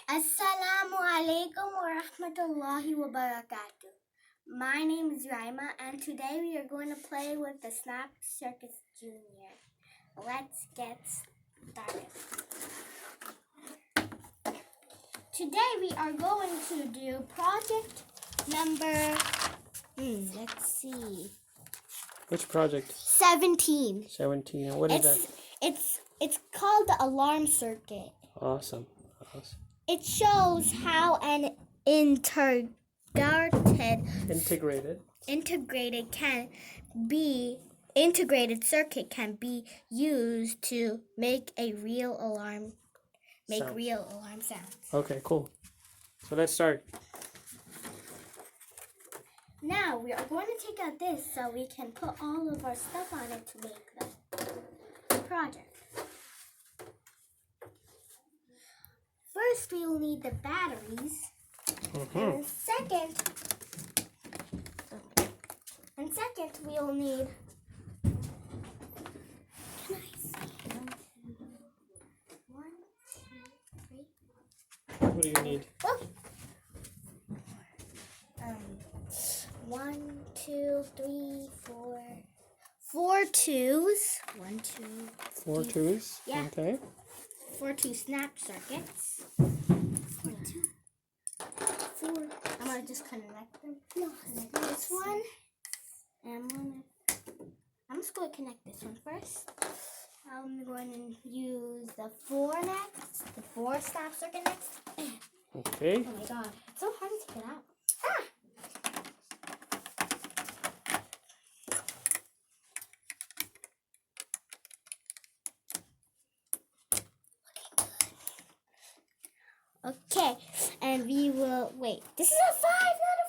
Assalamu alaikum wa rahmatullahi wa barakatuh. My name is Raima, and today we are going to play with the Snap Circus Junior. Let's get started. Today we are going to do project number, let's see. Which project? 17. 17. And what is that? It's called the alarm circuit. Awesome. It shows how an integrated circuit can be used to make real alarm sounds. Okay, cool. So let's start. Now we are going to take out this so we can put all of our stuff on it to make the project. First, we will need the batteries. And second, we'll need. Can I see? 1, 2, 3. What do you need? Oh. 1, 2, 3, 4. 4 twos. 1, 2. 4 twos? Yeah. Okay. 4 2 snap circuits. 4 2. 4. I'm gonna just connect them. No, connect this one. And I'm just gonna connect this one first. I'm going to use the 4 next. The 4 snap circuit next. Okay. Oh my god, it's so hard to get out. Okay, and we will wait. This is a 5, not a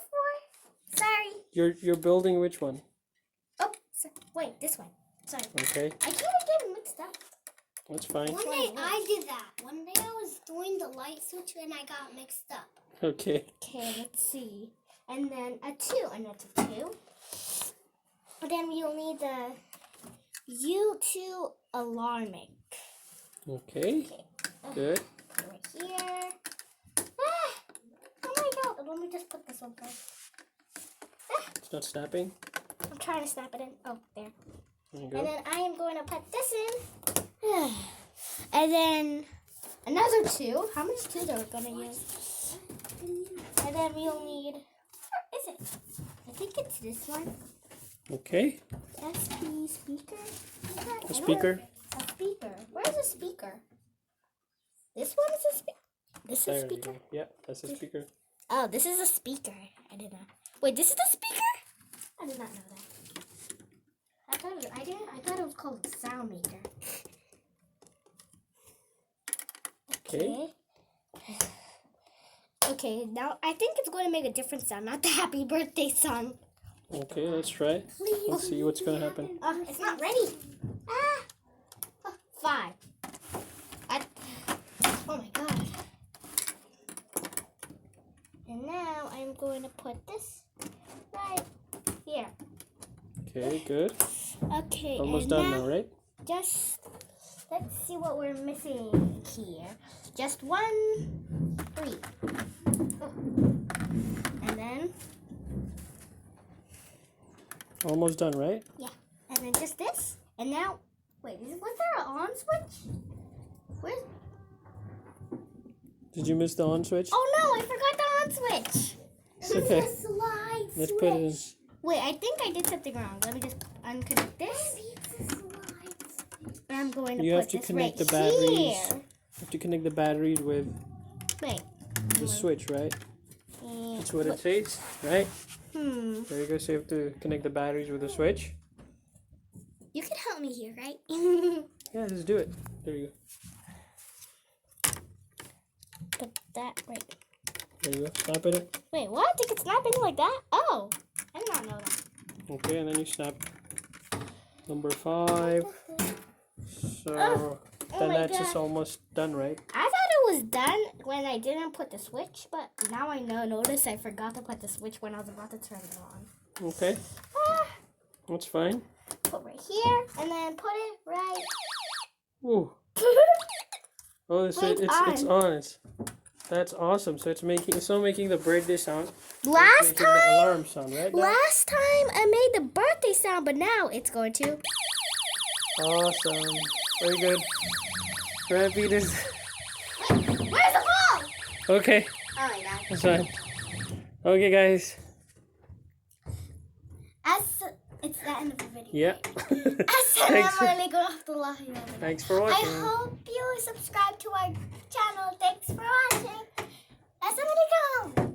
4. Sorry. You're building which one? Oh, wait, this one. Sorry. Okay. I keep getting mixed up. That's fine. One day I did that. One day I was doing the light switch and I got mixed up. Okay. Okay, let's see. And then a 2, and that's a 2. And then we'll need the U2 alarmic. Okay. Good. Right here. Oh my god. Let me just put this one first. It's not snapping? I'm trying to snap it in. Oh, there. There you go. And then I am going to put this in. And then another 2. How many 2s are we going to use? And then we'll need, where is it? I think it's this one. Okay. SP speaker. A speaker? A speaker. Where is the speaker? This one is a speaker. This is a speaker. Yeah, that's a speaker. Oh, this is a speaker. I did not. Wait, this is the speaker? I did not know that. I thought it was called a sound maker. Okay. Okay, now I think it's going to make a different sound, not the happy birthday song. Okay, let's try. Please. Let's see what's going to happen. It's not ready. 5. Oh my god. And now I'm going to put this right here. Okay, good. Okay. Almost done now, right? Just let's see what we're missing here. Just 1, 3. Oh. And then. Almost done, right? Yeah. And then just this. And now, wait, was there an on switch? Where's? Did you miss the on switch? Oh no, I forgot the on switch. It's okay. It's a slide Let's switch. put it in. Wait, I think I did something wrong. Let me just unconnect this. I'm going to You put have to this connect right the batteries. here. You have to connect the batteries with Wait. the switch, right? And That's what it says, right? Hmm. There you go. So you have to connect the batteries with the switch. You can help me here, right? Yeah, let's do it. There you go. Put that right. There you go. Snap it. Wait, what? They can snap in like that? Oh, I did not know that. Okay, and then you snap number 5. So then that's just almost done, right? I thought it was done when I didn't put the switch, but now I notice I forgot to put the switch when I was about to turn it on. Okay. That's fine. Put right here, and then put it right. Ooh. Oh, it's on. That's awesome. So it's making the birthday sound. Last It's making the time, alarm sound, right? Dad? last time I made the birthday sound, but now it's going to. Awesome. Very good. Repeat this. Where's the ball? Okay. Oh my god. That's fine. Okay, guys. It's the end of the video. Yeah. Thanks Thanks for watching. I hope you subscribe to our channel. Thanks for watching. That's somebody come.